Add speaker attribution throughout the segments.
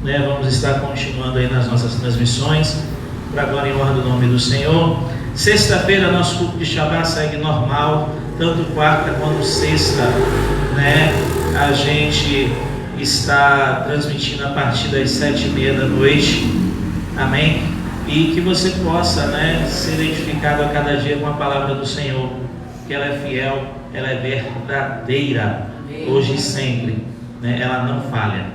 Speaker 1: né? Vamos estar continuando aí nas nossas transmissões, para agora em honra do nome do Senhor. Sexta-feira, nosso culto de Shabbat segue normal, tanto quarta quanto sexta, né? A gente está transmitindo a partir das 7h30 da noite, amém? E que você possa, né, ser edificado a cada dia com a palavra do Senhor, que ela é fiel, ela é verdadeira, hoje e sempre, né? Ela não falha,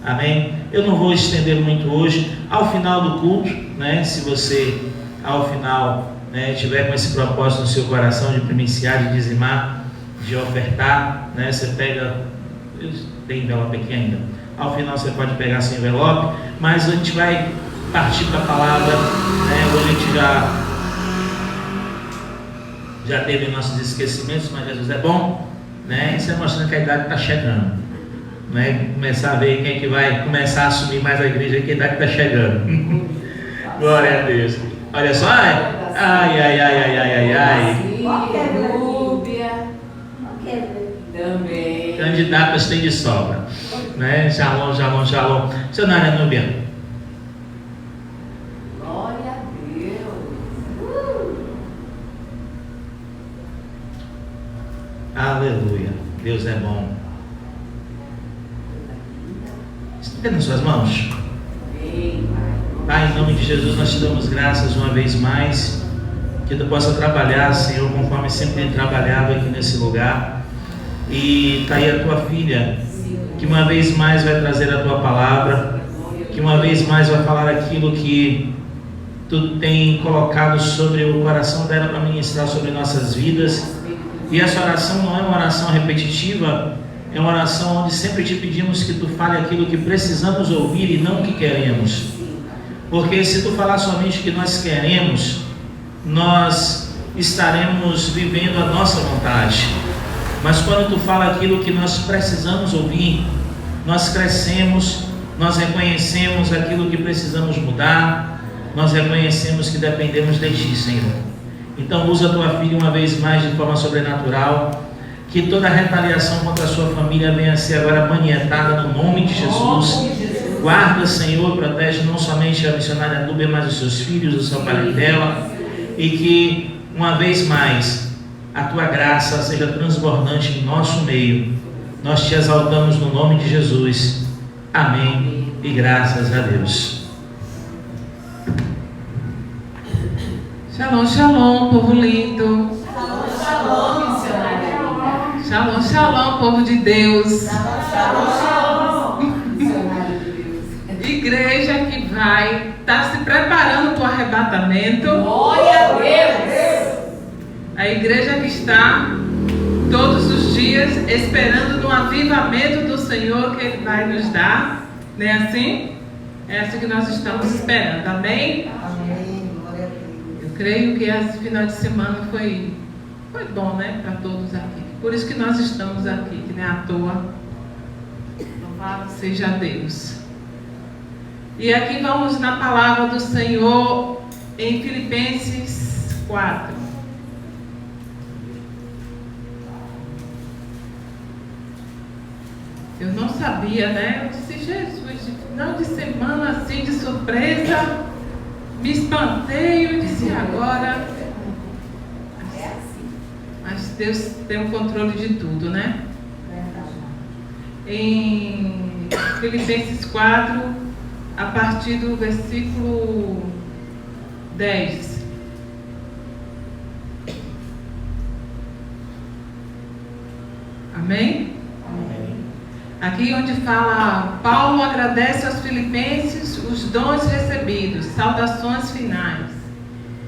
Speaker 1: amém? Eu não vou estender muito hoje. Ao final do culto, né, se você ao final, né, tiver com esse propósito no seu coração de primiciar, de dizimar, de ofertar, né, você pega, tem envelope aqui ainda, ao final você pode pegar seu envelope, mas a gente vai partir para a palavra, né? Hoje a gente já teve nossos esquecimentos, mas Jesus é bom, né? Isso é mostrando que a idade está chegando, né? Começar a ver quem é que vai começar a assumir mais a igreja, que a idade está chegando. Glória a Deus. Olha só, ai.
Speaker 2: Também.
Speaker 1: Candidatas tem de sobra, né? Shalom. Seu nome é Núbia.
Speaker 2: Glória a Deus.
Speaker 1: Aleluia. Deus é bom. Estenda nas suas mãos. Pai, em nome de Jesus, nós te damos graças uma vez mais, que tu possa trabalhar, Senhor, conforme sempre tem trabalhado aqui nesse lugar. E está aí a tua filha, que uma vez mais vai trazer a tua palavra, que uma vez mais vai falar aquilo que tu tem colocado sobre o coração dela para ministrar sobre nossas vidas. E essa oração não é uma oração repetitiva, é uma oração onde sempre te pedimos que tu fale aquilo que precisamos ouvir e não o que queremos. Porque se tu falar somente o que nós queremos, nós estaremos vivendo a nossa vontade. Mas quando tu fala aquilo que nós precisamos ouvir, nós crescemos, nós reconhecemos aquilo que precisamos mudar, nós reconhecemos que dependemos de ti, Senhor. Então usa a tua filha uma vez mais de forma sobrenatural, que toda retaliação contra a sua família venha a ser agora manietada no nome de Jesus. Guarda, Senhor, protege não somente a missionária Núbia, mas os seus filhos, a sua parentela, e que uma vez mais a tua graça seja transbordante em nosso meio. Nós te exaltamos no nome de Jesus. Amém e graças a Deus.
Speaker 3: Shalom, povo lindo.
Speaker 2: Shalom, missionária linda.
Speaker 3: Shalom, povo de Deus.
Speaker 2: Shalom, missionária de Deus.
Speaker 3: Igreja que vai estar se preparando para o arrebatamento.
Speaker 2: Glória a Deus.
Speaker 3: A igreja que está todos os dias esperando no avivamento do Senhor que Ele vai nos dar. Não é assim? É assim que nós estamos esperando. Amém?
Speaker 2: Amém. Glória a Deus.
Speaker 3: Eu creio que esse final de semana foi bom, né? Para todos aqui. Por isso que nós estamos aqui, que não é à toa. Louvado seja Deus. E aqui vamos na palavra do Senhor em Filipenses 4. Eu não sabia, né? Eu disse, Jesus, final de semana assim, de surpresa, me espantei, eu disse, agora. Mas Deus tem o controle de tudo, né? Em Filipenses 4, a partir do versículo 10. Amém? Aqui onde fala, Paulo agradece aos filipenses os dons recebidos, saudações finais.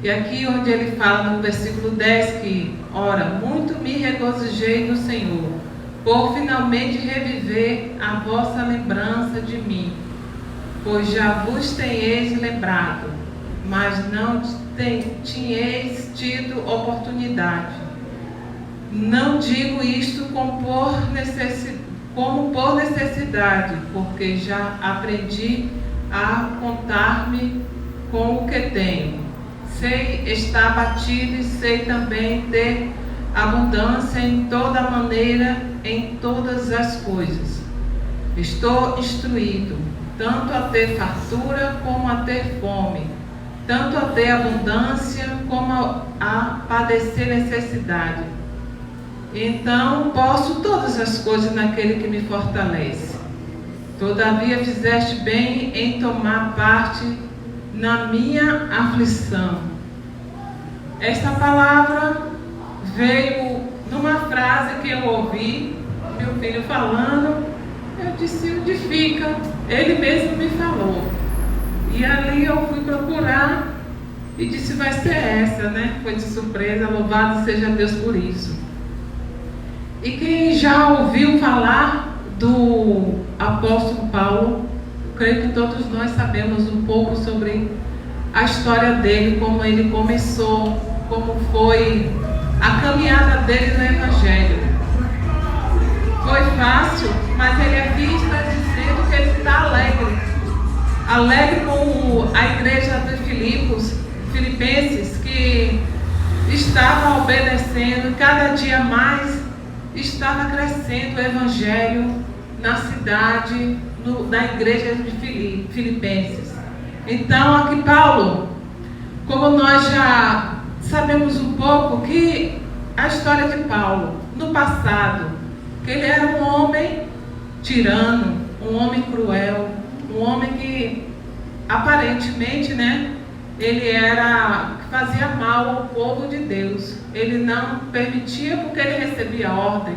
Speaker 3: E aqui onde ele fala no versículo 10 que, ora, muito me regozijei no Senhor, por finalmente reviver a vossa lembrança de mim, pois já vos tenheis lembrado, mas não tinheis tido oportunidade. Não digo isto como por necessidade, porque já aprendi a contar-me com o que tenho. Sei estar abatido e sei também ter abundância em toda maneira, em todas as coisas. Estou instruído, tanto a ter fartura como a ter fome, tanto a ter abundância como a padecer necessidade. Então posso todas as coisas naquele que me fortalece. Todavia fizeste bem em tomar parte na minha aflição. Esta palavra veio numa frase que eu ouvi meu filho falando. Eu disse, onde fica? Ele mesmo me falou. E ali eu fui procurar e disse, vai ser essa, né? Foi de surpresa, louvado seja Deus por isso. E quem já ouviu falar do apóstolo Paulo, creio que todos nós sabemos um pouco sobre a história dele, como ele começou, como foi a caminhada dele no Evangelho. Foi fácil, mas ele aqui está dizendo que ele está alegre. Alegre com a igreja de Filipenses, que estava obedecendo, cada dia mais estava crescendo o Evangelho na cidade, da igreja de Filipenses. Então aqui Paulo, como nós já sabemos um pouco que a história de Paulo, no passado, que ele era um homem tirano, um homem cruel, um homem que aparentemente, né, ele fazia mal ao povo de Deus. Ele não permitia porque ele recebia ordem.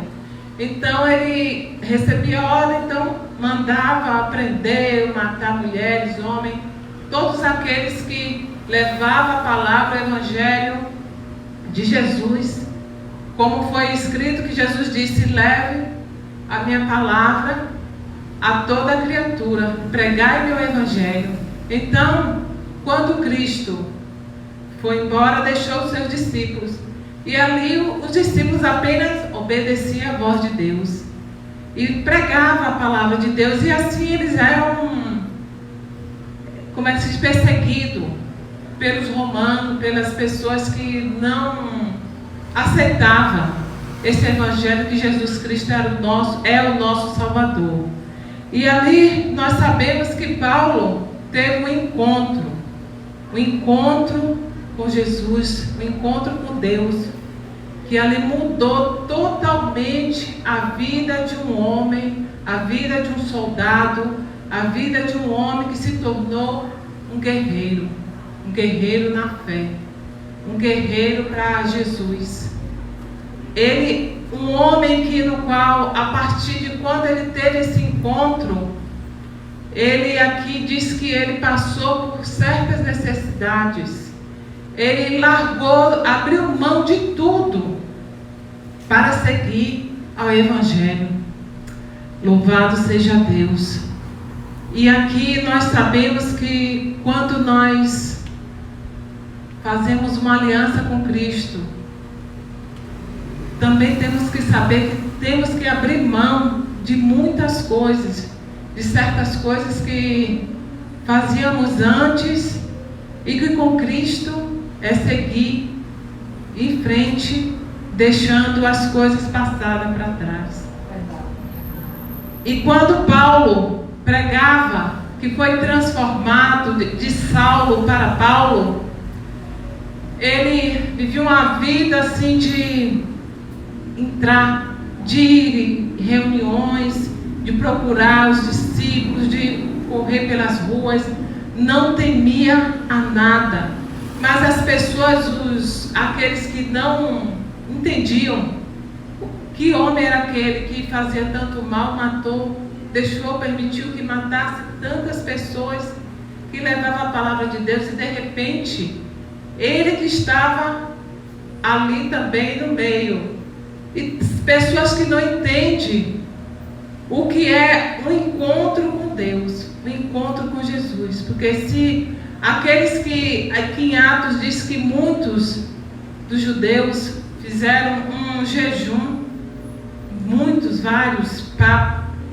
Speaker 3: Então ele recebia ordem, então mandava prender, matar mulheres, homens, todos aqueles que levavam a palavra, o evangelho de Jesus. Como foi escrito que Jesus disse, leve a minha palavra a toda criatura, pregai meu evangelho. Então, quando Cristo foi embora, deixou os seus discípulos. E ali os discípulos apenas obedeciam a voz de Deus e pregavam a palavra de Deus. E assim eles eram, como é que se diz, perseguidos pelos romanos, pelas pessoas que não aceitavam esse evangelho que Jesus Cristo é o nosso Salvador. E ali nós sabemos que Paulo teve um encontro com Jesus, um encontro com Deus, que ali mudou totalmente a vida de um homem, a vida de um soldado, a vida de um homem que se tornou um guerreiro na fé, um guerreiro para Jesus. Ele, um homem no qual, a partir de quando ele teve esse encontro, ele aqui diz que ele passou por certas necessidades. Ele largou, abriu mão de tudo para seguir ao Evangelho. Louvado seja Deus. E aqui nós sabemos que quando nós fazemos uma aliança com Cristo, também temos que saber que temos que abrir mão de muitas coisas, de certas coisas que fazíamos antes e que com Cristo é seguir em frente, deixando as coisas passadas para trás. E quando Paulo pregava, que foi transformado de Saulo para Paulo, ele vivia uma vida assim de entrar, de ir em reuniões, de procurar os discípulos, de correr pelas ruas, não temia a nada. Mas as pessoas, aqueles que não entendiam que homem era aquele que fazia tanto mal, matou, permitiu que matasse tantas pessoas, que levava a palavra de Deus, e de repente, ele que estava ali também no meio. E pessoas que não entendem o que é um encontro com Deus, um encontro com Jesus. Porque se aqueles que aqui em Atos diz que muitos dos judeus fizeram um jejum, vários,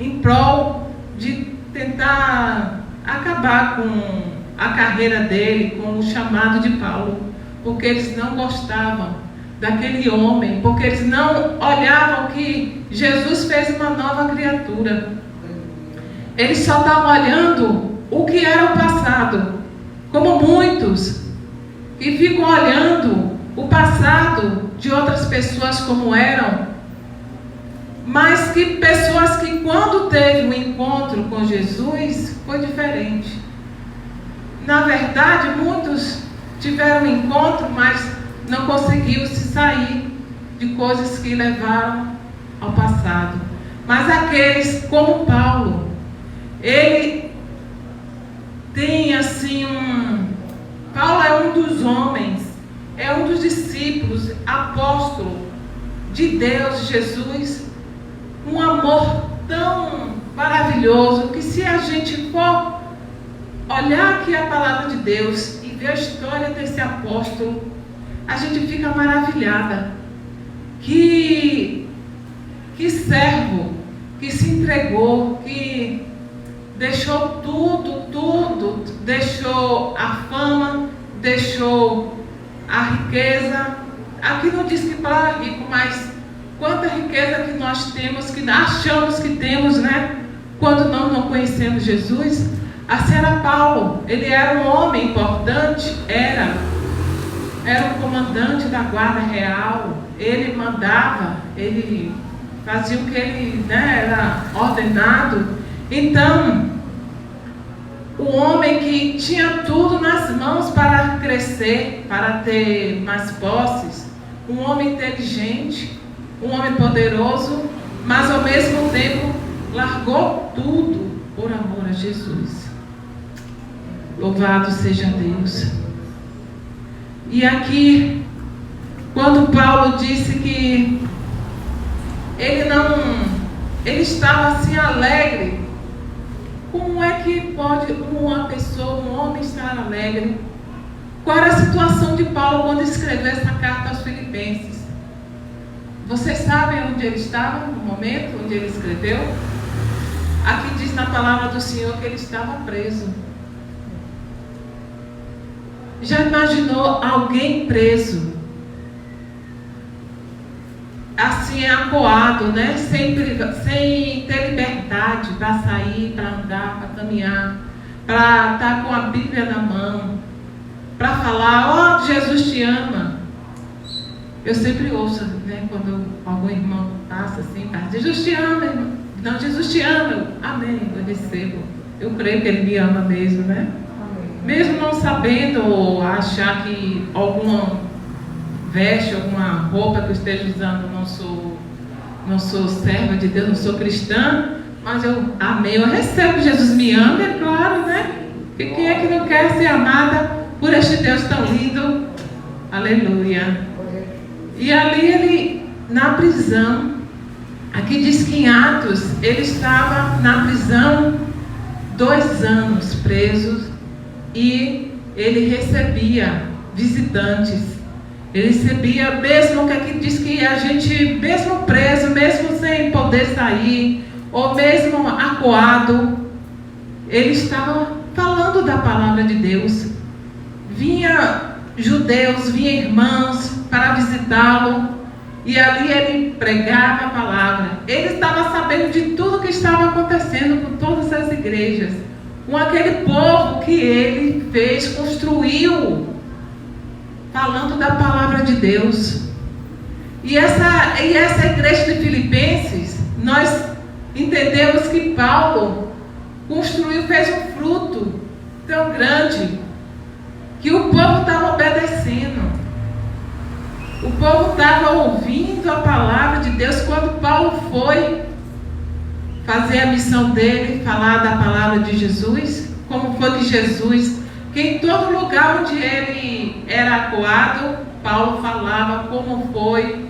Speaker 3: em prol de tentar acabar com a carreira dele, com o chamado de Paulo, porque eles não gostavam daquele homem, porque eles não olhavam que Jesus fez uma nova criatura. eles só estavam olhando o que era o passado, como muitos que ficam olhando o passado de outras pessoas como eram, mas que pessoas que quando teve um encontro com Jesus foi diferente. Na verdade, muitos tiveram um encontro, mas não conseguiu se sair de coisas que levaram ao passado. Mas aqueles como Paulo, ele tem assim Paulo é um dos homens, é um dos discípulos, apóstolo de Deus, Jesus, um amor tão maravilhoso que se a gente for olhar aqui a palavra de Deus e ver a história desse apóstolo, a gente fica maravilhada. Que servo, que se entregou, que deixou tudo, deixou a fama, deixou a riqueza. Aqui não diz que para rico, mas quanta riqueza que nós temos, que achamos que temos, né? Quando nós não conhecemos Jesus. Assim era Paulo, ele era um homem importante, era o comandante da guarda real, ele mandava, ele fazia o que ele, era ordenado. Então, o homem que tinha tudo nas mãos para crescer, para ter mais posses, um homem inteligente, um homem poderoso, mas ao mesmo tempo largou tudo por amor a Jesus. Louvado seja Deus. E aqui, quando Paulo disse que ele estava assim alegre, como é que pode uma pessoa, um homem estar alegre? Qual era a situação de Paulo quando escreveu essa carta aos Filipenses? Vocês sabem onde ele estava no momento onde ele escreveu? Aqui diz na palavra do Senhor que ele estava preso. Já imaginou alguém preso? Assim, acuado, né? Sem ter liberdade para sair, para andar, para caminhar, para estar com a Bíblia na mão, para falar, Jesus te ama. Eu sempre ouço, né? Quando algum irmão passa assim, Jesus te ama, irmão. Não, Jesus te ama. Amém, eu recebo. Eu creio que Ele me ama mesmo, né? Mesmo não sabendo ou achar que alguma veste, alguma roupa que eu esteja usando, não sou serva de Deus, não sou cristã, mas eu amei, eu recebo que Jesus me ama, é claro, né? E quem é que não quer ser amada por este Deus tão lindo? Aleluia. E ali ele, na prisão, aqui diz que em Atos, ele estava na prisão 2 anos preso. E ele recebia visitantes. Ele recebia, mesmo que aqui diz que a gente, mesmo preso, mesmo sem poder sair, ou mesmo acuado, ele estava falando da palavra de Deus. Vinha judeus, vinha irmãos para visitá-lo, e ali ele pregava a palavra. Ele estava sabendo de tudo que estava acontecendo com todas as igrejas, com aquele povo que ele fez, construiu, falando da palavra de Deus. E essa igreja de Filipenses, nós entendemos que Paulo construiu, fez um fruto tão grande, que o povo estava obedecendo. O povo estava ouvindo a palavra de Deus. Quando Paulo foi fazer a missão dele, falar da palavra de Jesus, como foi que Jesus, que em todo lugar onde ele era acuado, Paulo falava como foi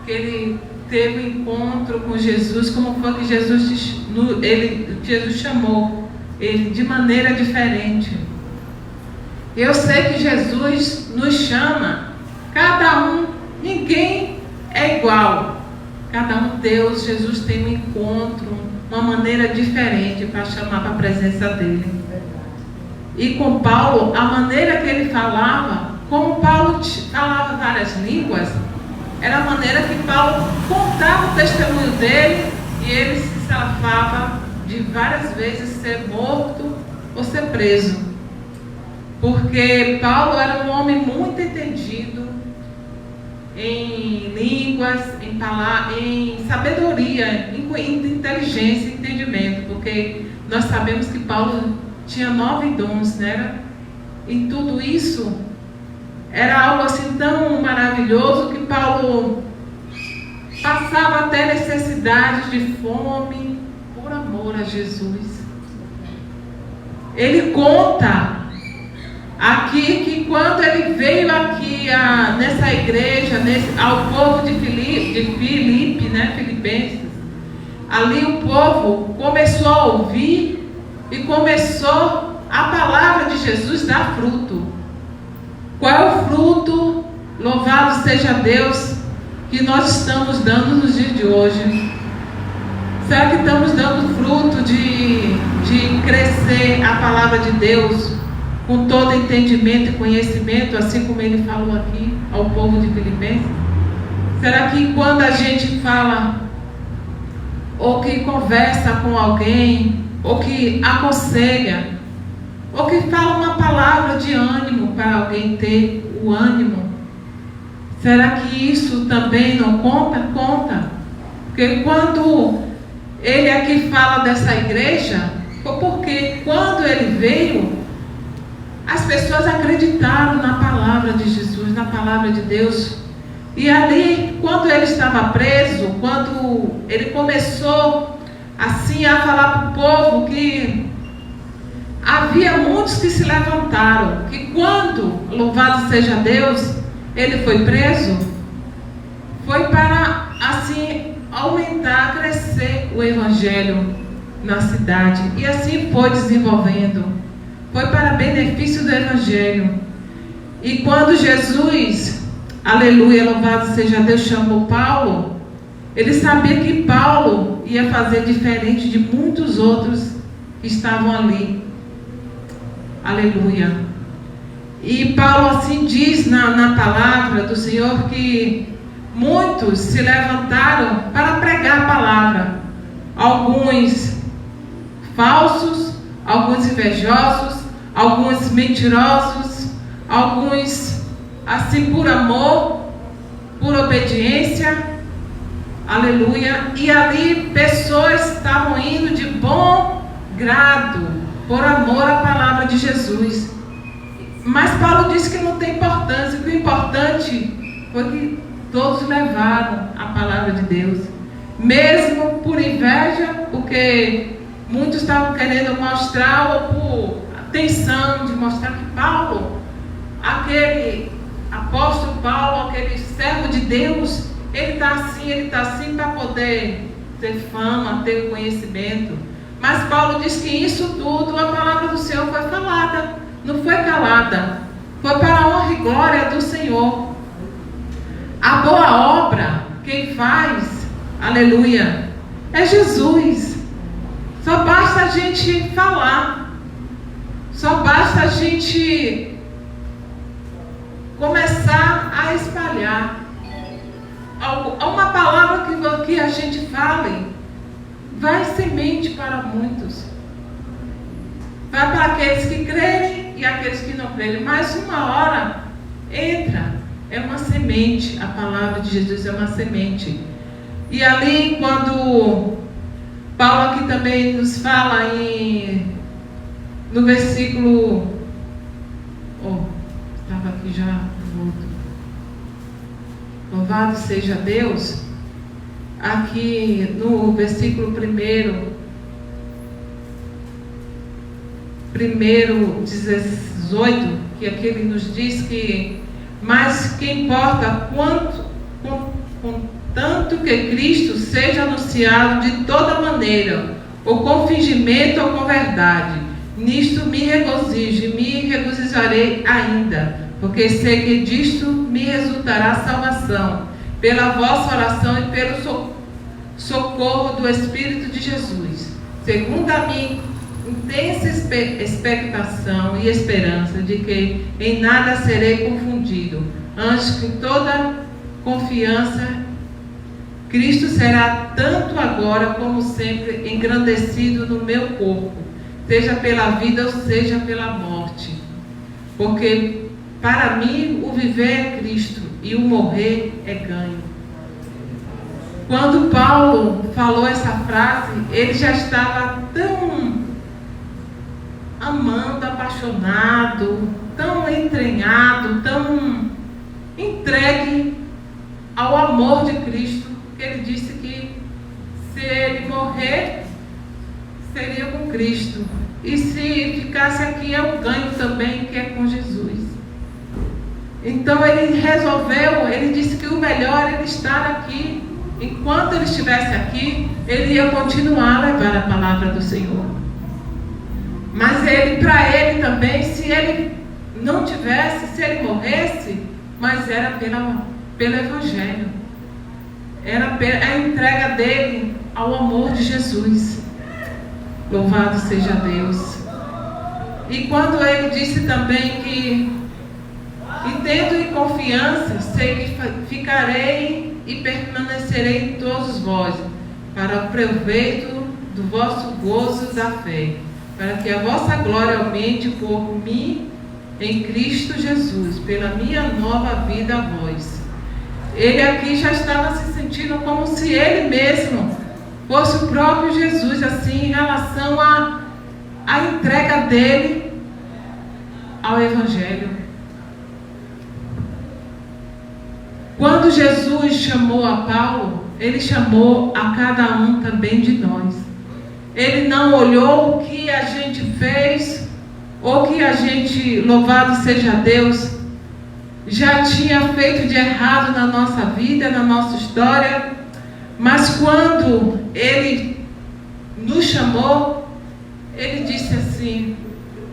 Speaker 3: que ele teve um encontro com Jesus, como foi que Jesus chamou ele de maneira diferente. Eu sei que Jesus nos chama, cada um, ninguém é igual, cada um, Deus, Jesus tem um encontro, uma maneira diferente para chamar para a presença dele. E com Paulo, a maneira que ele falava, como Paulo falava várias línguas, era a maneira que Paulo contava o testemunho dele, e ele se safava de de várias vezes ser morto ou ser preso. Porque Paulo era um homem muito entendido em línguas, em sabedoria, em inteligência e entendimento. Porque nós sabemos que Paulo tinha 9 dons, né? E tudo isso era algo assim tão maravilhoso que Paulo passava até necessidades de fome por amor a Jesus. Ele conta aqui que quando ele veio aqui nessa igreja, ao povo de Filipe, né, Filipenses, ali o povo começou a ouvir e começou a palavra de Jesus dar fruto. Qual é o fruto? Louvado seja Deus, que nós estamos dando nos dias de hoje. Será que estamos dando fruto de crescer a palavra de Deus com todo entendimento e conhecimento, assim como ele falou aqui ao povo de Filipenses? Será que quando a gente fala, ou que conversa com alguém, ou que aconselha, ou que fala uma palavra de ânimo para alguém ter o ânimo, será que isso também não conta? Conta. Porque quando ele aqui fala dessa igreja, foi porque quando ele veio, as pessoas acreditaram na palavra de Jesus, na palavra de Deus. E ali, quando ele estava preso, quando ele começou assim a falar para o povo que havia muitos que se levantaram, que quando, louvado seja Deus, ele foi preso, foi para assim aumentar, crescer o evangelho na cidade. E assim foi desenvolvendo. Foi para benefício do evangelho. E quando Jesus, aleluia, louvado seja Deus, chamou Paulo, ele sabia que Paulo ia fazer diferente de muitos outros que estavam ali. Aleluia. E Paulo assim diz na palavra do Senhor que muitos se levantaram para pregar a palavra. Alguns falsos, alguns invejosos, alguns mentirosos, alguns assim por amor, por obediência. Aleluia. E ali pessoas estavam indo de bom grado, por amor à palavra de Jesus. Mas Paulo disse que não tem importância, que o importante foi que todos levaram a palavra de Deus, mesmo por inveja, porque muitos estavam querendo mostrar, ou por atenção de mostrar que Paulo, aquele apóstolo Paulo, aquele servo de Deus, ele está assim para poder ter fama, ter conhecimento. Mas Paulo diz que isso tudo, a palavra do Senhor foi falada, não foi calada, foi para a honra e glória do Senhor. A boa obra, quem faz, aleluia, é Jesus. Só basta a gente falar, só basta a gente começar a espalhar. Uma palavra que a gente fale, vai semente para muitos. Vai para aqueles que crerem e aqueles que não crerem. Mas uma hora entra, é uma semente. A palavra de Jesus é uma semente. E ali, quando Paulo aqui também nos fala no versículo, estava aqui já no outro. Louvado seja Deus. Aqui no versículo 18, que aqui ele nos diz que, mas que importa contanto que Cristo seja anunciado de toda maneira, ou com fingimento ou com verdade, nisto me regozijo e me regozijarei ainda, porque sei que disto me resultará salvação, pela vossa oração e pelo socorro do Espírito de Jesus, segundo a minha intensa expectação e esperança de que em nada serei confundido, antes que toda confiança Cristo será tanto agora como sempre engrandecido no meu corpo, seja pela vida ou seja pela morte. Porque para mim o viver é Cristo e o morrer é ganho. Quando Paulo falou essa frase, ele já estava tão amando, apaixonado, tão entranhado, tão entregue ao amor de Cristo, que ele disse que se ele morrer, seria com Cristo. E se ficasse aqui é o ganho também, que é com Jesus. Então ele resolveu, ele disse que o melhor era estar aqui. Enquanto ele estivesse aqui, ele ia continuar a levar a palavra do Senhor. Mas para ele também, se ele não tivesse, se ele morresse, mas era pelo Evangelho. Era a entrega dele ao amor de Jesus. Louvado seja Deus. E quando ele disse também que, e tendo em confiança, sei que ficarei e permanecerei em todos vós, para o proveito do vosso gozo da fé, para que a vossa glória aumente por mim em Cristo Jesus, pela minha nova vida a vós. Ele aqui já estava se sentindo como se ele mesmo fosse o próprio Jesus, assim, em relação à entrega dele ao Evangelho. Quando Jesus chamou a Paulo, ele chamou a cada um também de nós. Ele não olhou o que a gente fez, ou que a gente, louvado seja Deus, já tinha feito de errado na nossa vida, na nossa história. Mas quando ele nos chamou, ele disse assim: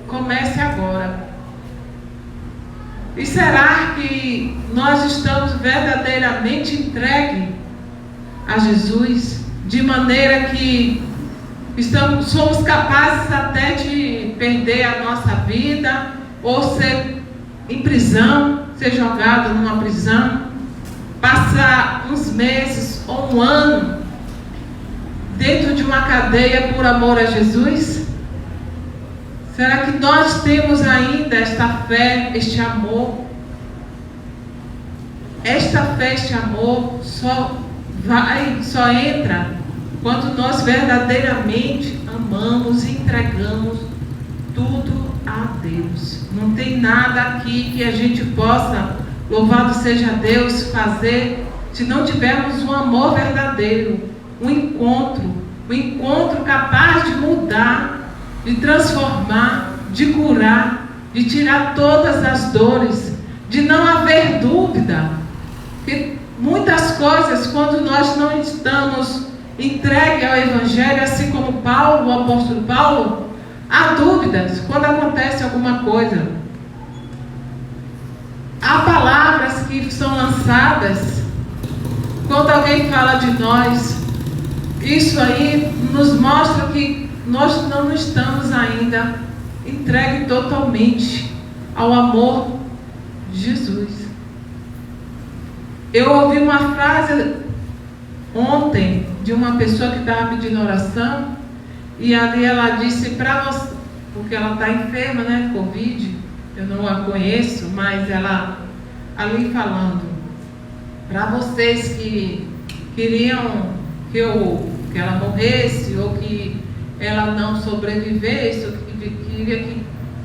Speaker 3: comece agora. E será que nós estamos verdadeiramente entregues a Jesus, de maneira que somos capazes até de perder a nossa vida, ou ser em prisão, ser jogado numa prisão, passar uns meses ou um ano dentro de uma cadeia por amor a Jesus? Será que nós temos ainda esta fé, este amor? Esta fé, este amor só entra quando nós verdadeiramente amamos e entregamos tudo a Deus. Não tem nada aqui que a gente possa, louvado seja Deus, fazer se não tivermos um amor verdadeiro, um encontro capaz de mudar, de transformar, de curar, de tirar todas as dores, de não haver dúvida. Que muitas coisas, quando nós não estamos entregues ao Evangelho, assim como Paulo, o apóstolo Paulo, há dúvidas quando acontece alguma coisa. Há palavras que são lançadas quando alguém fala de nós. Isso aí nos mostra que nós não estamos ainda entregues totalmente ao amor de Jesus. Eu ouvi uma frase ontem de uma pessoa que estava pedindo oração, e ali ela disse para você, porque ela está enferma, né, Covid, eu não a conheço, mas ela ali falando, para vocês que queriam que ela morresse, ou que ela não sobrevivesse, ou que queria que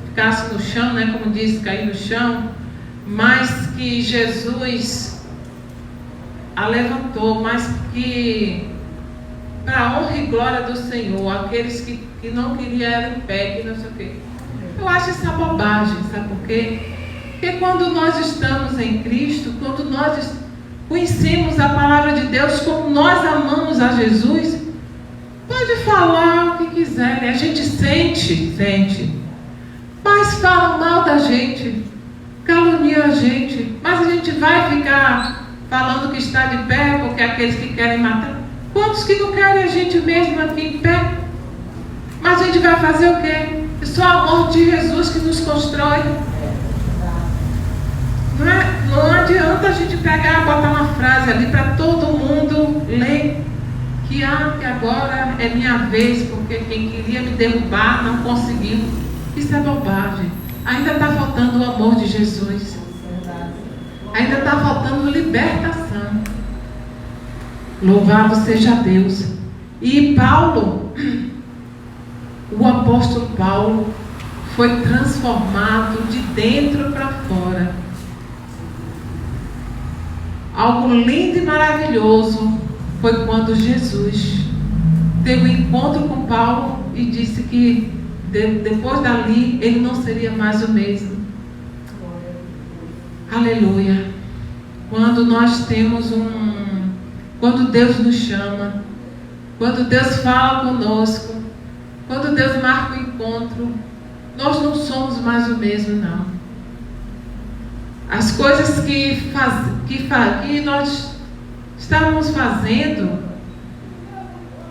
Speaker 3: ficasse no chão, né, como diz, cair no chão, mas que Jesus a levantou, mas que para a honra e glória do Senhor, aqueles que não queriam era em pé, que não sei o quê. Eu acho essa bobagem, sabe por quê? Porque quando nós estamos em Cristo, quando nós conhecemos a palavra de Deus, como nós amamos a Jesus, pode falar o que quiserem, a gente sente, mas falam mal da gente, caluniam a gente, mas a gente vai ficar falando que está de pé, porque aqueles que querem matar. Quantos que não querem a gente mesmo aqui em pé? Mas a gente vai fazer o quê? É só o amor de Jesus que nos constrói. Não adianta a gente pegar e botar uma frase ali para todo mundo ler que agora é minha vez, porque quem queria me derrubar não conseguiu. Isso é bobagem. Ainda está faltando o amor de Jesus. Ainda está faltando libertação. Louvado seja Deus. E Paulo, o apóstolo Paulo, foi transformado de dentro para fora. Algo lindo e maravilhoso foi quando Jesus teve um encontro com Paulo e disse que depois dali ele não seria mais o mesmo. Aleluia. Quando nós temos quando Deus nos chama, quando Deus fala conosco, quando Deus marca o encontro, nós não somos mais o mesmo, não. As coisas que nós estávamos fazendo,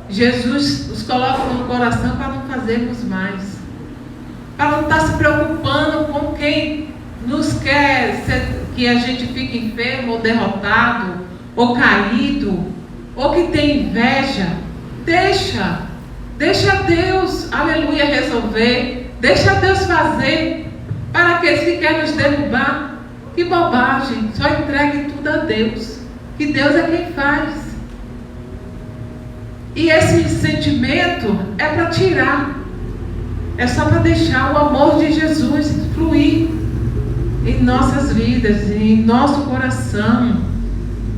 Speaker 3: Jesus nos coloca no coração para não fazermos mais, para não estar se preocupando com quem nos quer que a gente fique enfermo ou derrotado ou caído ou que tem inveja. Deixa Deus, aleluia, resolver. Deixa Deus fazer. Para aqueles que querem nos derrubar, que bobagem. Só entregue tudo a Deus, que Deus é quem faz. E esse sentimento é para tirar, é só para deixar o amor de Jesus fluir em nossas vidas, em nosso coração.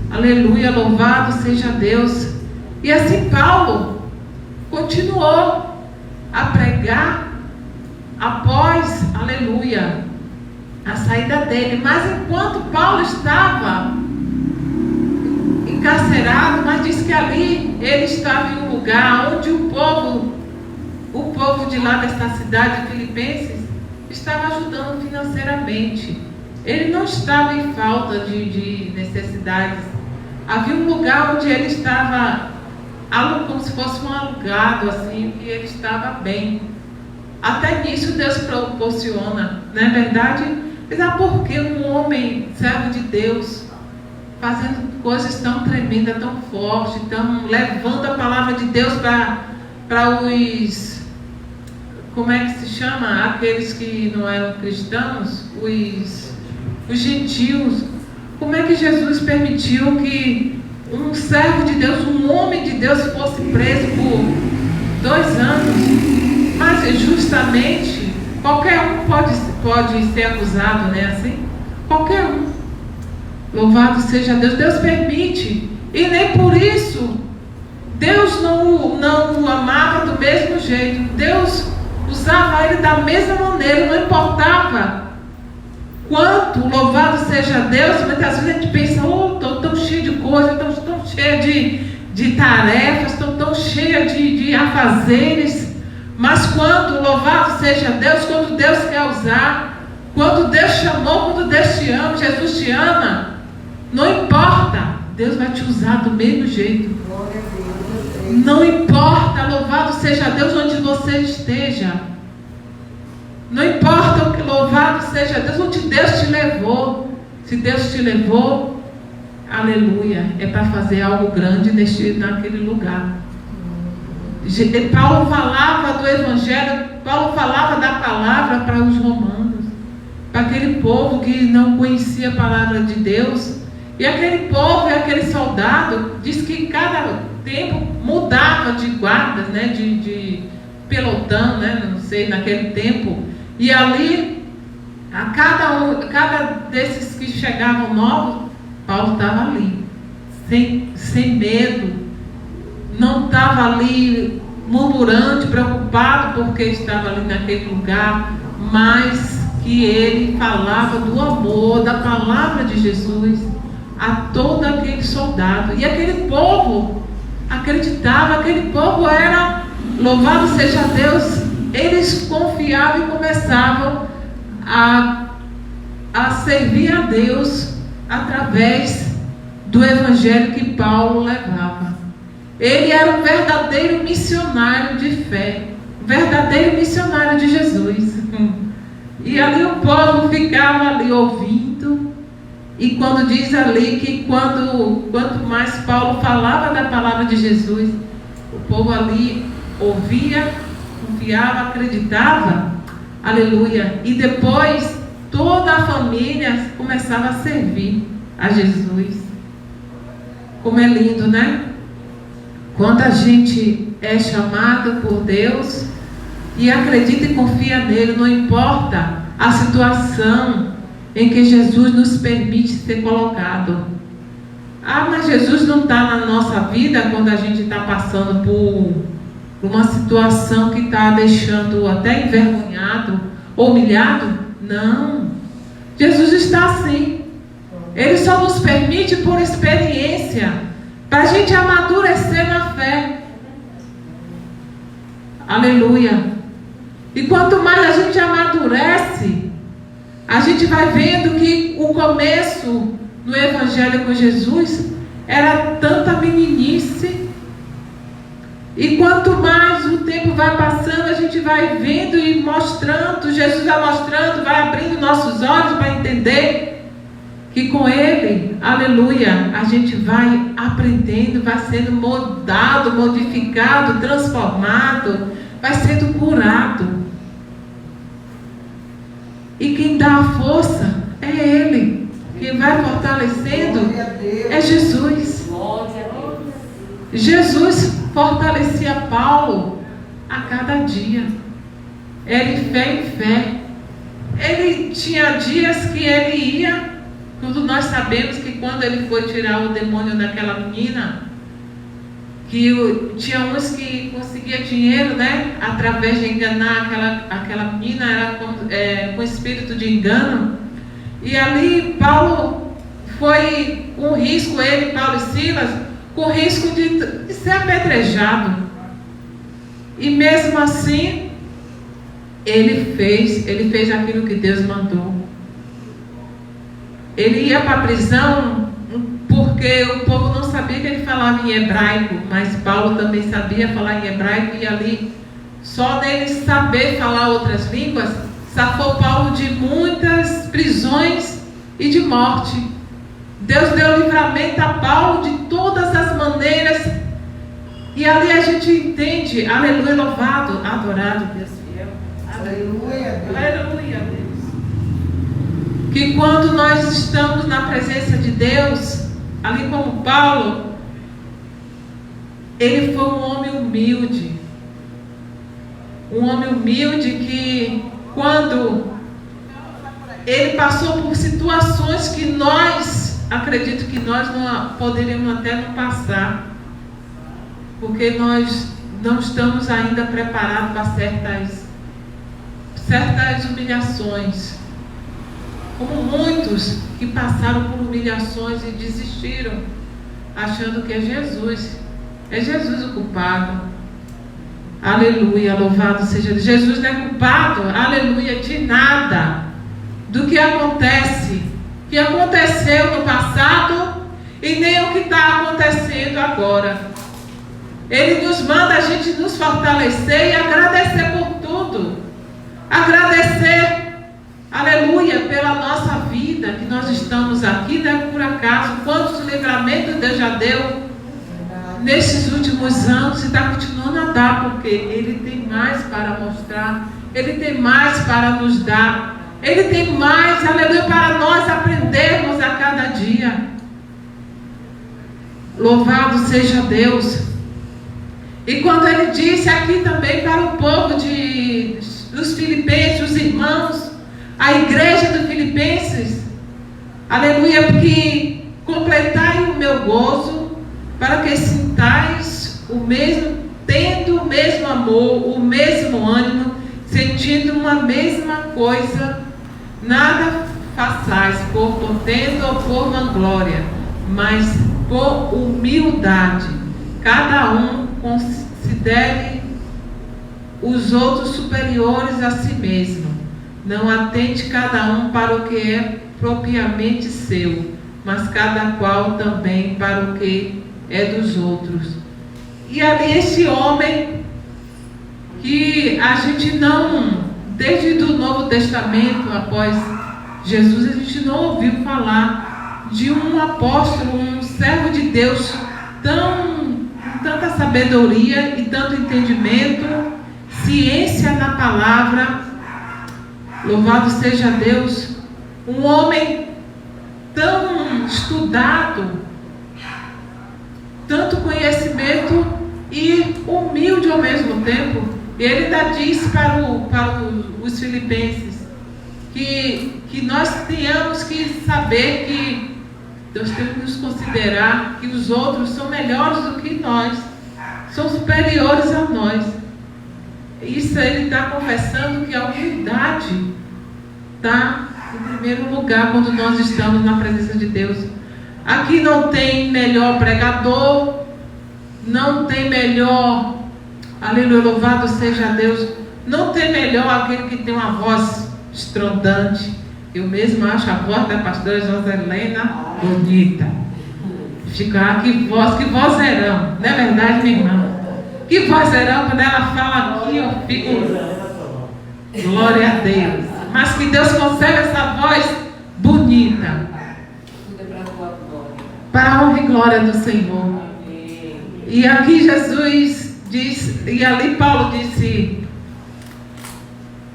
Speaker 3: Aleluia, louvado seja Deus. E assim Paulo continuou a pregar após, aleluia, a saída dele. Mas enquanto Paulo estava encarcerado, mas diz que ali ele estava em um lugar onde o povo de lá dessa cidade de Filipenses estava ajudando financeiramente. Ele não estava em falta de necessidades. Havia um lugar onde ele estava como se fosse um alugado, assim, que ele estava bem. Até nisso Deus proporciona, não é verdade? Mas por que um homem, servo de Deus, fazendo coisas tão tremendas, tão fortes, levando a palavra de Deus para os, como é que se chama? Aqueles que não eram cristãos, os gentios. Como é que Jesus permitiu que um servo de Deus, um homem de Deus, fosse preso por 2 anos? Mas justamente qualquer um pode ser acusado, né? Assim, qualquer um. Louvado seja Deus. Deus permite. E nem por isso Deus não o amava do mesmo jeito. Deus usava ele da mesma maneira. Não importava quanto, louvado seja Deus. Muitas vezes a gente pensa: estou tão cheio de coisas, estou tão cheia de tarefas, estou tão cheia de afazeres. Mas quando, louvado seja Deus, quando Deus quer usar, quando Deus chamou, quando Deus te ama, Jesus te ama, não importa, Deus vai te usar do mesmo jeito. Não importa, louvado seja Deus, onde você esteja. Não importa o que, louvado seja Deus, onde Deus te levou. Se Deus te levou, aleluia, é para fazer algo grande naquele lugar. Paulo falava do Evangelho, Paulo falava da palavra para os romanos, para aquele povo que não conhecia a palavra de Deus. E aquele povo e aquele soldado, diz que cada tempo mudava de guardas, né, de pelotão, né, não sei, naquele tempo. E ali, a cada desses que chegavam novos, Paulo estava ali, sem medo. Não estava ali murmurante, preocupado porque estava ali naquele lugar, mas que ele falava do amor, da palavra de Jesus a todo aquele soldado. E aquele povo acreditava, aquele povo era, louvado seja Deus, eles confiavam e começavam a servir a Deus através do evangelho que Paulo levava. Ele era um verdadeiro missionário de fé, um verdadeiro missionário de Jesus. E ali o povo ficava ali ouvindo. E quando diz ali que quanto mais Paulo falava da palavra de Jesus, povo ali ouvia, confiava, acreditava, aleluia, e depois toda a família começava a servir a Jesus. Como é lindo, né? Quando a gente é chamado por Deus e acredita e confia nele, não importa a situação em que Jesus nos permite ser colocado. Ah, mas Jesus não está na nossa vida quando a gente está passando por uma situação que está deixando até envergonhado, humilhado? Não. Jesus está assim. Ele só nos permite por experiência, para a gente amadurecer na fé. Aleluia. E quanto mais a gente amadurece, a gente vai vendo que o começo no Evangelho com Jesus era tanta meninice. E quanto mais o tempo vai passando, a gente vai vendo e mostrando, Jesus vai mostrando, vai abrindo nossos olhos para entender que com Ele, aleluia, a gente vai aprendendo, vai sendo moldado, modificado, transformado, vai sendo curado. E quem dá a força é Ele. Quem vai fortalecendo é Jesus. Jesus fortalecia Paulo a cada dia. Ele fé em fé. Ele tinha dias que ele ia, tudo nós sabemos que quando ele foi tirar o demônio daquela menina, que tinha uns que conseguia dinheiro, né, através de enganar aquela menina, era com espírito de engano. E ali Paulo foi com risco, ele, Paulo e Silas, com risco de ser apedrejado. E mesmo assim, ele fez aquilo que Deus mandou. Ele ia para a prisão porque o povo não sabia que ele falava em hebraico, mas Paulo também sabia falar em hebraico, e ali, só dele saber falar outras línguas, safou Paulo de muitas prisões e de morte. Deus deu livramento a Paulo de todas as maneiras. E ali a gente entende, aleluia, louvado, adorado, Deus fiel.
Speaker 2: Aleluia, Deus.
Speaker 3: Aleluia, Deus. Que quando nós estamos na presença de Deus, ali como Paulo, ele foi um homem humilde. Um homem humilde que, quando ele passou por situações que acredito que nós não poderíamos até não passar, porque nós não estamos ainda preparados para certas humilhações, como muitos que passaram por humilhações e desistiram, achando que é Jesus o culpado. Aleluia, louvado seja Deus. Jesus não é culpado, aleluia, de nada do que aconteceu no passado e nem o que está acontecendo agora. Ele nos manda a gente nos fortalecer e agradecer por tudo. Agradecer, aleluia, pela nossa vida, que nós estamos aqui, não é por acaso. Quantos livramentos Deus já deu nesses últimos anos e está continuando a dar, porque Ele tem mais para mostrar, Ele tem mais para nos dar, Ele tem mais, aleluia, para nós aprendermos a cada dia. Louvado seja Deus. E quando Ele disse aqui também para o povo dos Filipenses, os irmãos, a igreja dos Filipenses, aleluia, porque completai o meu gozo, para que sintais tendo o mesmo amor, o mesmo ânimo, sentindo uma mesma coisa, nada façais por contenda ou por vanglória, mas por humildade. Cada um considere os outros superiores a si mesmo. Não atente cada um para o que é propriamente seu, mas cada qual também para o que é dos outros. E ali esse homem que a gente não, desde o Novo Testamento, após Jesus, a gente não ouviu falar de um apóstolo, um servo de Deus tão tanta sabedoria e tanto entendimento, ciência na palavra. Louvado seja Deus. Um homem tão estudado, tanto conhecimento e humilde ao mesmo tempo. Ele ainda diz para os filipenses que nós tenhamos que saber que nós temos que nos considerar que os outros são melhores do que nós, são superiores a nós. Isso ele está confessando que a humildade está em primeiro lugar quando nós estamos na presença de Deus. Aqui não tem melhor pregador, não tem melhor, aleluia, louvado seja Deus, não tem melhor aquele que tem uma voz estrondante. Eu mesmo acho a voz da pastora Joselena bonita. Ficar, que vozeirão, não é verdade, minha irmã? Que vozeirão, quando ela fala aqui, eu fico, glória a Deus. Mas que Deus conserve essa voz bonita, para a honra e glória do Senhor. E aqui Jesus diz, e ali Paulo disse,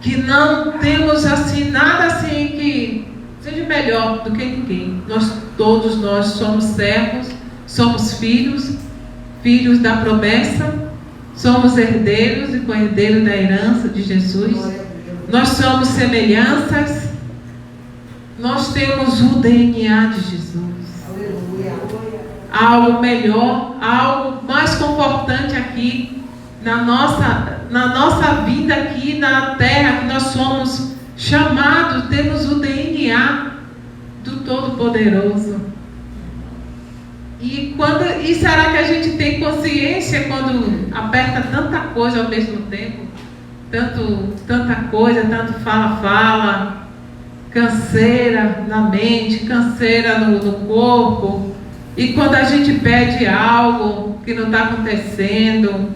Speaker 3: que não temos assim, nada assim que seja melhor do que ninguém. Todos nós somos servos, somos filhos da promessa, somos herdeiros e co-herdeiros da herança de Jesus. Nós somos semelhanças, nós temos o DNA de Jesus. Algo melhor, algo mais confortante aqui na nossa vida aqui na terra, que nós somos chamados, temos o DNA do Todo-Poderoso. E será que a gente tem consciência quando aperta tanta coisa ao mesmo tempo? Tanta coisa, tanto fala, canseira na mente, canseira no corpo. E quando a gente pede algo que não está acontecendo,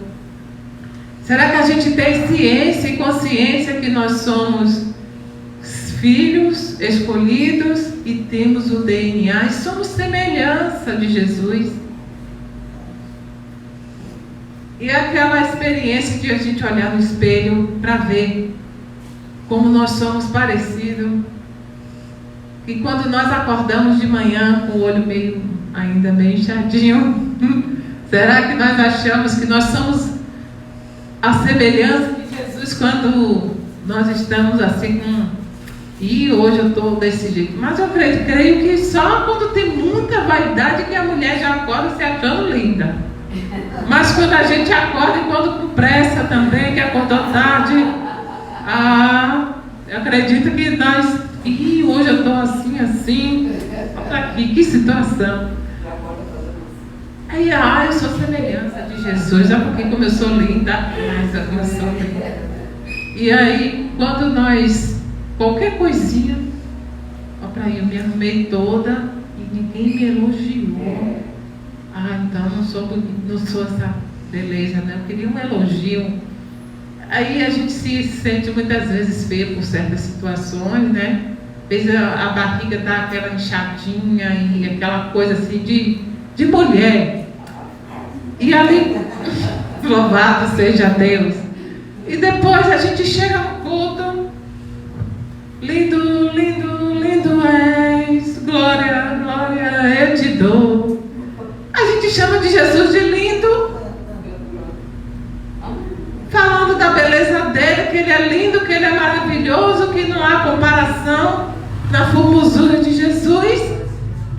Speaker 3: será que a gente tem ciência e consciência que nós somos filhos escolhidos e temos o DNA e somos semelhança de Jesus? E aquela experiência de a gente olhar no espelho para ver como nós somos parecidos. E quando nós acordamos de manhã com o olho ainda meio inchadinho, será que nós achamos que nós somos a semelhança de Jesus quando nós estamos assim e hoje eu estou desse jeito? Mas eu creio que só quando tem muita vaidade que a mulher já acorda se achando linda. Mas quando a gente acorda e quando com pressa também, que acordou tarde, eu acredito que nós, hoje eu estou assim, olha aqui, que situação. Aí, eu sou semelhança de Jesus, já porque como eu sou linda, mas eu sou linda. E aí, quando nós, qualquer coisinha, eu me arrumei toda e ninguém me elogiou. Então não sou essa beleza, né? Eu queria um elogio. Aí a gente se sente muitas vezes feio por certas situações, né? Às vezes a barriga dá aquela inchadinha e aquela coisa assim de mulher. E ali, louvado seja Deus. E depois a gente chega no culto, lindo, lindo, lindo és, glória, glória, eu te dou. A gente chama de Jesus de lindo, falando da beleza dele, que ele é lindo, que ele é maravilhoso, que não há comparação na formosura de Jesus.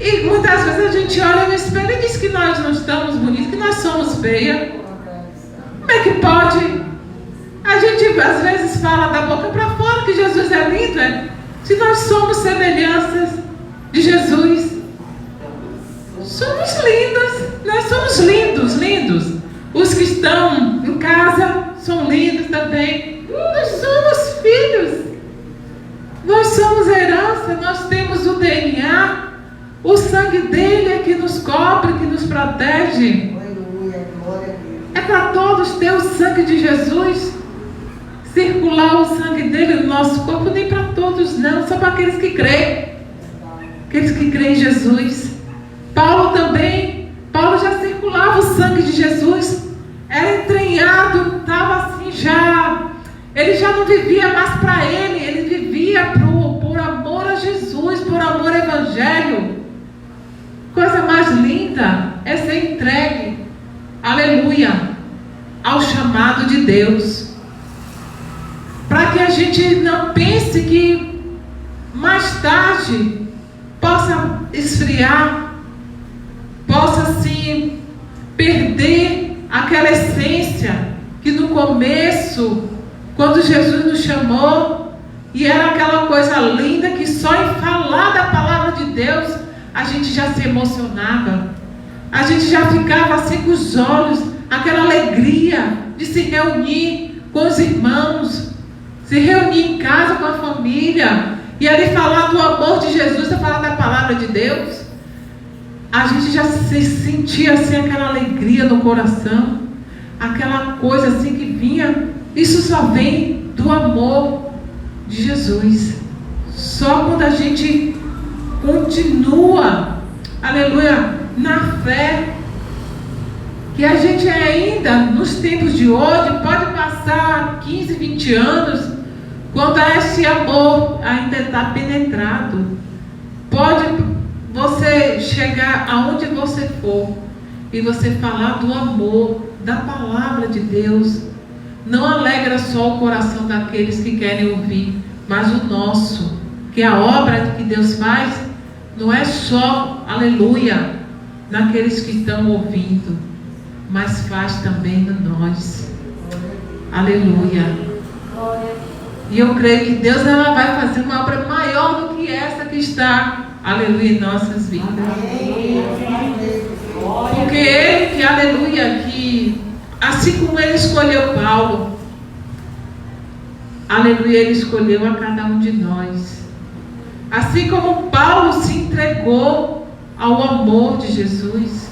Speaker 3: E muitas vezes a gente olha no espelho e diz que nós não estamos bonitos, que nós somos feias. Como é que pode? A gente às vezes fala da boca para fora que Jesus é lindo, se nós somos semelhanças de Jesus. Somos lindas, nós somos lindos. Os que estão em casa são lindos também. Nós somos filhos, nós somos herança, nós temos o DNA. O sangue dele é que nos cobre, que nos protege. É para todos ter o sangue de Jesus, circular o sangue dele no nosso corpo, nem para todos não, só para aqueles que creem. Aqueles que creem em Jesus. Paulo já circulava o sangue de Jesus vivia mais para ele vivia por amor a Jesus, por amor ao Evangelho. Coisa mais linda é ser entregue, aleluia, ao chamado de Deus. Para que a gente não pense que mais tarde possa esfriar, possa assim perder aquela essência que no começo, quando Jesus nos chamou, e era aquela coisa linda que só em falar da palavra de Deus a gente já se emocionava, a gente já ficava assim com os olhos, aquela alegria de se reunir com os irmãos, se reunir em casa com a família, e ali falar do amor de Jesus, falar da palavra de Deus. A gente já se sentia assim aquela alegria no coração, aquela coisa assim que vinha. Isso só vem do amor de Jesus. Só quando a gente continua, aleluia, na fé, que a gente ainda, nos tempos de hoje, pode passar 15, 20 anos, quando esse amor ainda está penetrado. Pode você chegar aonde você for e você falar do amor, da palavra de Deus. Não alegra só o coração daqueles que querem ouvir, mas o nosso, que a obra que Deus faz não é só, aleluia, naqueles que estão ouvindo, mas faz também em nós. Aleluia. E eu creio que Deus ela vai fazer uma obra maior do que essa que está, aleluia, em nossas vidas. Porque Ele, que aleluia, que assim como Ele escolheu Paulo, aleluia, Ele escolheu a cada um de nós. Assim como Paulo se entregou ao amor de Jesus,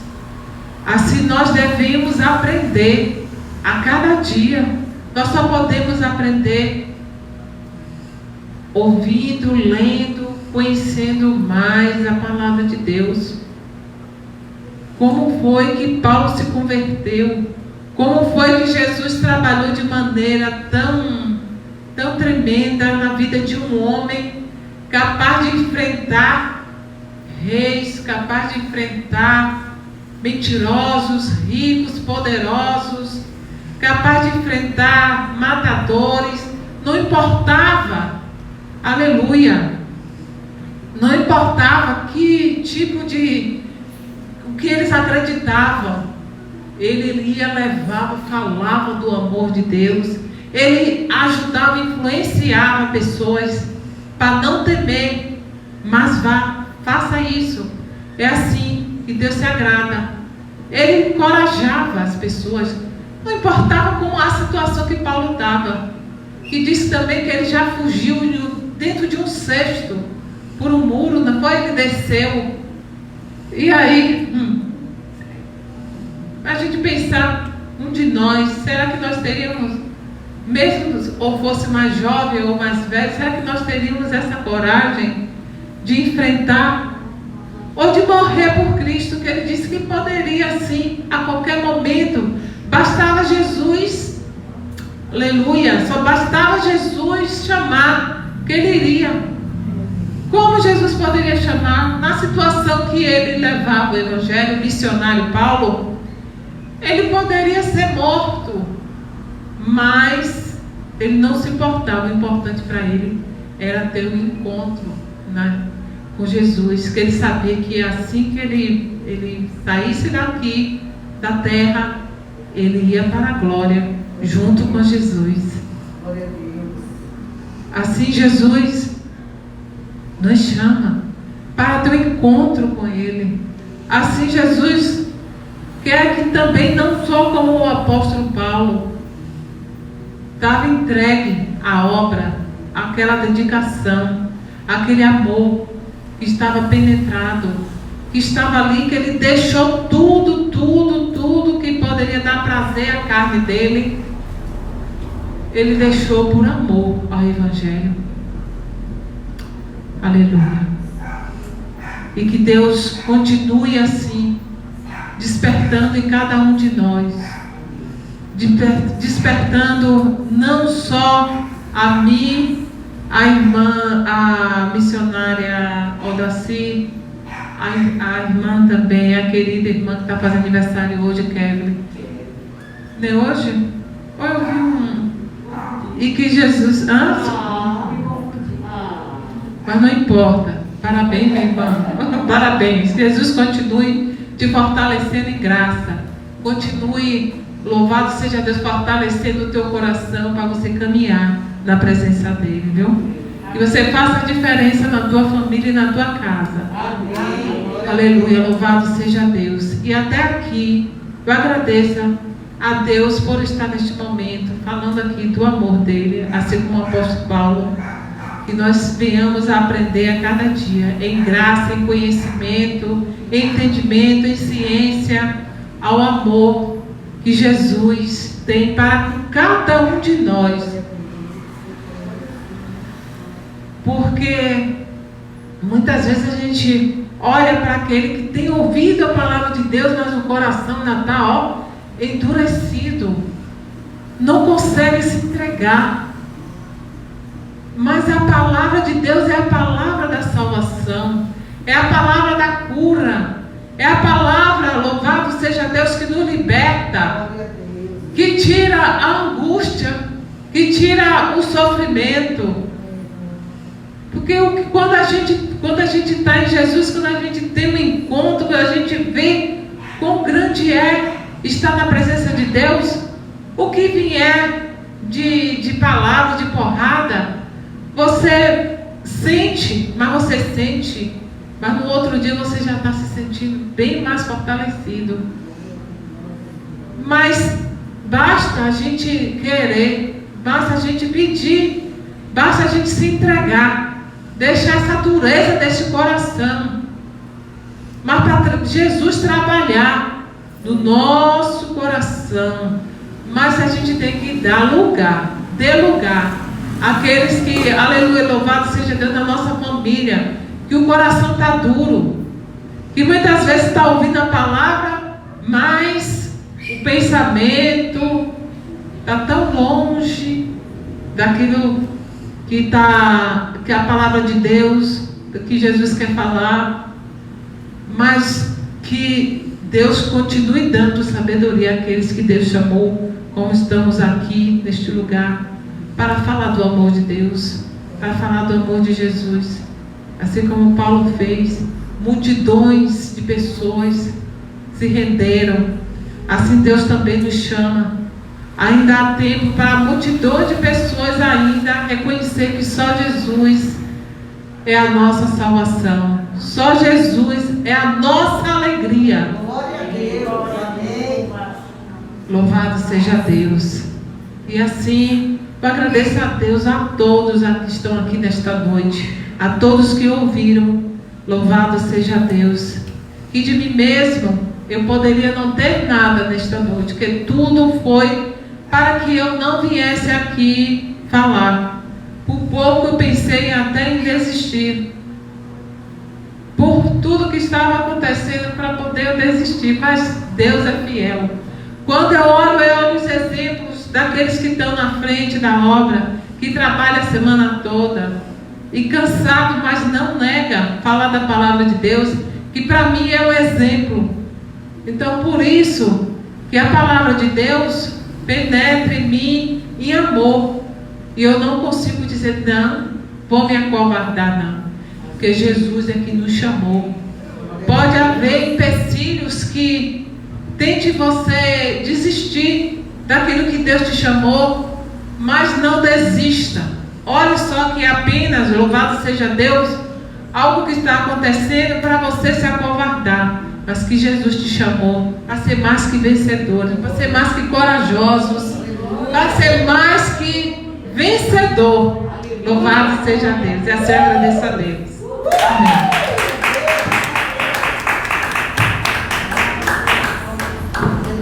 Speaker 3: assim nós devemos aprender a cada dia. Nós só podemos aprender ouvindo, lendo, conhecendo mais a palavra de Deus. Como foi que Paulo se converteu? Como foi que Jesus trabalhou de maneira tão tremenda na vida de um homem capaz de enfrentar reis, capaz de enfrentar mentirosos, ricos, poderosos, capaz de enfrentar matadores. Não importava, aleluia, não importava que tipo de, o que eles acreditavam, ele ia, levava, falava do amor de Deus, ele ajudava, influenciava pessoas para não temer, mas vá, faça isso, é assim que Deus se agrada. Ele encorajava as pessoas, não importava como a situação que Paulo estava, que disse também que ele já fugiu dentro de um cesto, por um muro, não foi? Ele desceu, e aí, a gente pensar, um de nós, será que nós teríamos, mesmo ou fosse mais jovem ou mais velho, será que nós teríamos essa coragem de enfrentar ou de morrer por Cristo, que Ele disse que poderia sim, a qualquer momento, bastava Jesus, aleluia, só bastava Jesus chamar, que Ele iria. Como Jesus poderia chamar? Na situação que ele levava o evangelho, o missionário Paulo, ele poderia ser morto, mas ele não se importava. O importante para ele era ter um encontro, né, com Jesus, que ele sabia que assim que ele saísse daqui, da terra, ele ia para a glória, junto com Jesus. Assim Jesus nos chama para ter um encontro com Ele. Assim Jesus quer que também, não só como o apóstolo Paulo, estava entregue à obra, aquela dedicação, aquele amor que estava penetrado, que estava ali, que ele deixou tudo que poderia dar prazer à carne dele, ele deixou por amor ao Evangelho. Aleluia. E que Deus continue assim, despertando em cada um de nós, despertando não só, a mim, a irmã, a missionária Odaci, a irmã também, a querida irmã que está fazendo aniversário hoje, Kevin. Não é hoje? Ou eu vi um? E que Jesus... Mas não importa. Parabéns, minha irmã. Parabéns. Jesus continue te fortalecendo em graça. Continue, louvado seja Deus, fortalecendo o teu coração para você caminhar na presença dele, viu? Que você faça a diferença na tua família e na tua casa. Amém. Aleluia, louvado seja Deus. E até aqui, eu agradeço a Deus por estar neste momento falando aqui do amor dele, assim como o apóstolo Paulo, que nós venhamos a aprender a cada dia, em graça, em conhecimento, em entendimento, em ciência, ao amor que Jesus tem para cada um de nós. Porque muitas vezes a gente olha para aquele que tem ouvido a palavra de Deus, mas o coração ainda está endurecido, não consegue se entregar. Mas a palavra de Deus é a palavra da salvação, é a palavra da cura, é a palavra, louvado seja Deus, que nos liberta, que tira a angústia, que tira o sofrimento. Porque quando a gente está em Jesus, quando a gente tem um encontro, quando a gente vê quão grande é estar na presença de Deus, o que vier de palavra, de porrada, você sente, mas no outro dia você já está se sentindo bem mais fortalecido. Mas basta a gente querer, basta a gente pedir, basta a gente se entregar, deixar essa dureza desse coração, mas para Jesus trabalhar no nosso coração. Mas a gente tem que dar lugar, dê lugar àqueles que, aleluia, louvado seja Deus, na nossa família, que o coração está duro, que muitas vezes está ouvindo a palavra, mas o pensamento está tão longe daquilo que a palavra de Deus, que Jesus quer falar, mas que Deus continue dando sabedoria àqueles que Deus chamou, como estamos aqui neste lugar, para falar do amor de Deus, para falar do amor de Jesus, assim como Paulo fez. Multidões de pessoas se renderam, assim Deus também nos chama. Ainda há tempo para multidões de pessoas ainda reconhecer que só Jesus é a nossa salvação, só Jesus é a nossa alegria.
Speaker 2: Glória a Deus, amém.
Speaker 3: Louvado seja Deus. E assim, eu agradeço a Deus a todos que estão aqui nesta noite, a todos que ouviram. Louvado seja Deus. E de mim mesmo eu poderia não ter nada nesta noite, porque tudo foi para que eu não viesse aqui falar. Por pouco eu pensei até em desistir, por tudo que estava acontecendo, para poder eu desistir, mas Deus é fiel. Quando eu olho os exemplos daqueles que estão na frente da obra, que trabalham a semana toda, e cansado, mas não nega falar da palavra de Deus, que para mim é o exemplo. Então por isso que a palavra de Deus penetra em mim em amor, e eu não consigo dizer não, vou me acovardar, não, porque Jesus é que nos chamou. Pode haver empecilhos que tente você desistir daquilo que Deus te chamou, mas não desista. Olhe só que é apenas, louvado seja Deus, algo que está acontecendo para você se acovardar, mas que Jesus te chamou para ser mais que vencedores, para ser mais que corajosos, para ser mais que vencedor. Louvado seja Deus. E assim agradeço a Deus. Amém.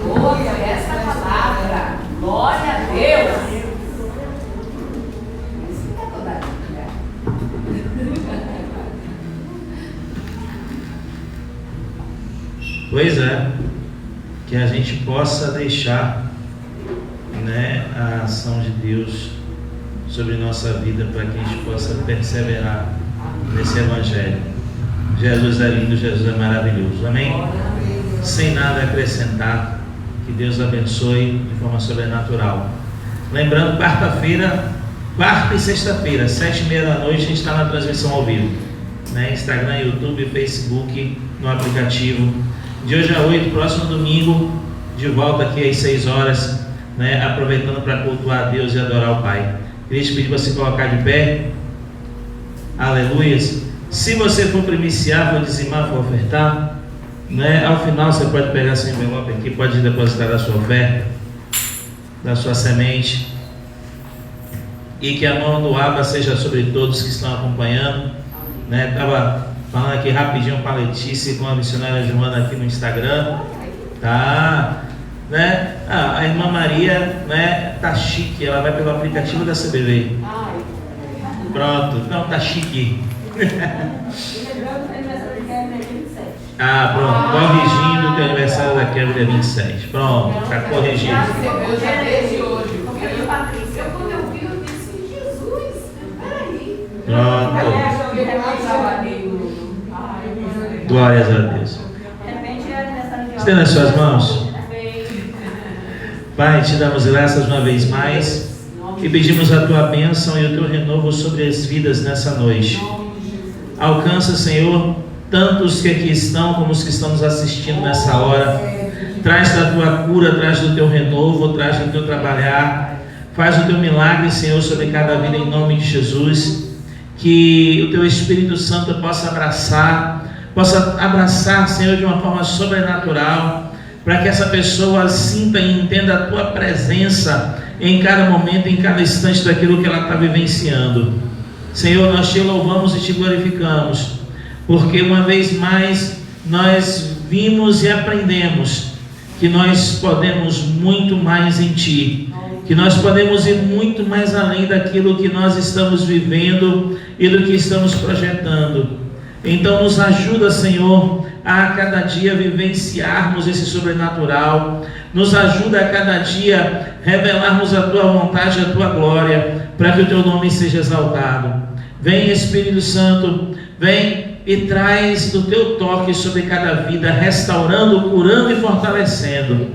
Speaker 4: Glória a essa palavra. Glória a Deus.
Speaker 1: Pois é, que a gente possa deixar, né, a ação de Deus sobre nossa vida, para que a gente possa perseverar nesse Evangelho. Jesus é lindo, Jesus é maravilhoso. Amém? Sem nada a acrescentar, que Deus abençoe de forma sobrenatural. Lembrando, quarta-feira, quarta e sexta-feira, 7h30 da noite, a gente está na transmissão ao vivo, né? Instagram, YouTube, Facebook, no aplicativo. De hoje a 8, próximo domingo, de volta aqui às 6 horas, né? Aproveitando para cultuar a Deus e adorar o Pai. Queria te pedir para você colocar de pé. Aleluias. Se você for primiciar, for dizimar, for ofertar, né? Ao final você pode pegar seu envelope aqui, pode depositar a sua oferta, da sua semente, e que a mão do Abba seja sobre todos que estão acompanhando, né? Estava falando aqui rapidinho com a Letícia e com a missionária Joana aqui no Instagram, tá? Né? A irmã Maria, né? Tá chique, ela vai pelo aplicativo da CBV. Pronto, então tá chique. Pronto, corrigindo que o aniversário da Kevin é 27. Pronto, tá corrigido.
Speaker 4: Eu já desde hoje, porque eu, Patrícia, quando eu vi, eu disse, Jesus, peraí.
Speaker 1: Pronto. Glórias a Deus. Estenda as suas mãos. Pai, te damos graças uma vez mais e pedimos a tua bênção e o teu renovo sobre as vidas nessa noite. Alcança, Senhor, tantos que aqui estão como os que estão nos assistindo nessa hora. Traz da tua cura, traz do teu renovo, traz do teu trabalhar. Faz o teu milagre, Senhor, sobre cada vida em nome de Jesus. Que o teu Espírito Santo possa abraçar, Senhor, de uma forma sobrenatural, para que essa pessoa sinta e entenda a tua presença em cada momento, em cada instante daquilo que ela está vivenciando. Senhor, nós te louvamos e te glorificamos, porque uma vez mais nós vimos e aprendemos que nós podemos muito mais em ti, que nós podemos ir muito mais além daquilo que nós estamos vivendo e do que estamos projetando. Então nos ajuda, Senhor, a cada dia vivenciarmos esse sobrenatural. Nos ajuda a cada dia revelarmos a tua vontade, a tua glória, para que o teu nome seja exaltado. Vem, Espírito Santo, vem e traz do teu toque sobre cada vida, restaurando, curando e fortalecendo.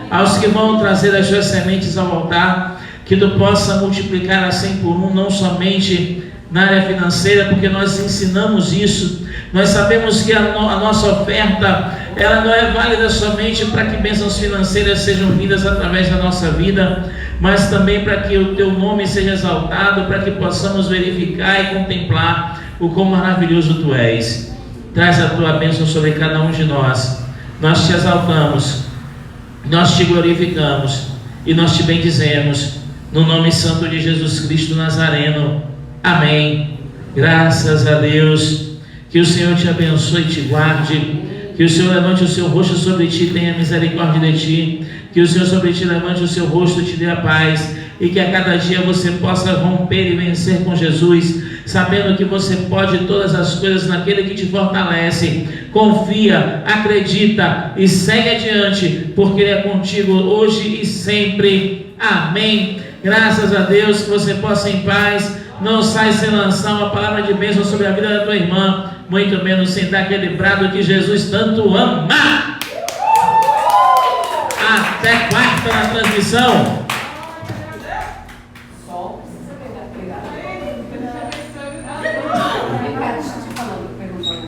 Speaker 1: Aos que vão trazer as suas sementes ao altar, que tu possa multiplicar a 100 por 1, não somente na área financeira, porque nós ensinamos isso. Nós sabemos que a nossa oferta, ela não é válida somente para que bênçãos financeiras sejam vindas através da nossa vida, mas também para que o teu nome seja exaltado, para que possamos verificar e contemplar o quão maravilhoso tu és. Traz a tua bênção sobre cada um de nós. Nós te exaltamos, nós te glorificamos e nós te bendizemos, no nome santo de Jesus Cristo Nazareno. Amém. Graças a Deus. Que o Senhor te abençoe e te guarde. Que o Senhor levante o seu rosto sobre ti e tenha misericórdia de ti. Que o Senhor sobre ti levante o seu rosto e te dê a paz. E que a cada dia você possa romper e vencer com Jesus, sabendo que você pode todas as coisas naquele que te fortalece. Confia, acredita e segue adiante, porque Ele é contigo hoje e sempre. Amém. Graças a Deus, que você possa em paz. Não sai sem lançar uma palavra de bênção sobre a vida da tua irmã, muito menos sem dar aquele brado que Jesus tanto ama. Até quarta na transmissão.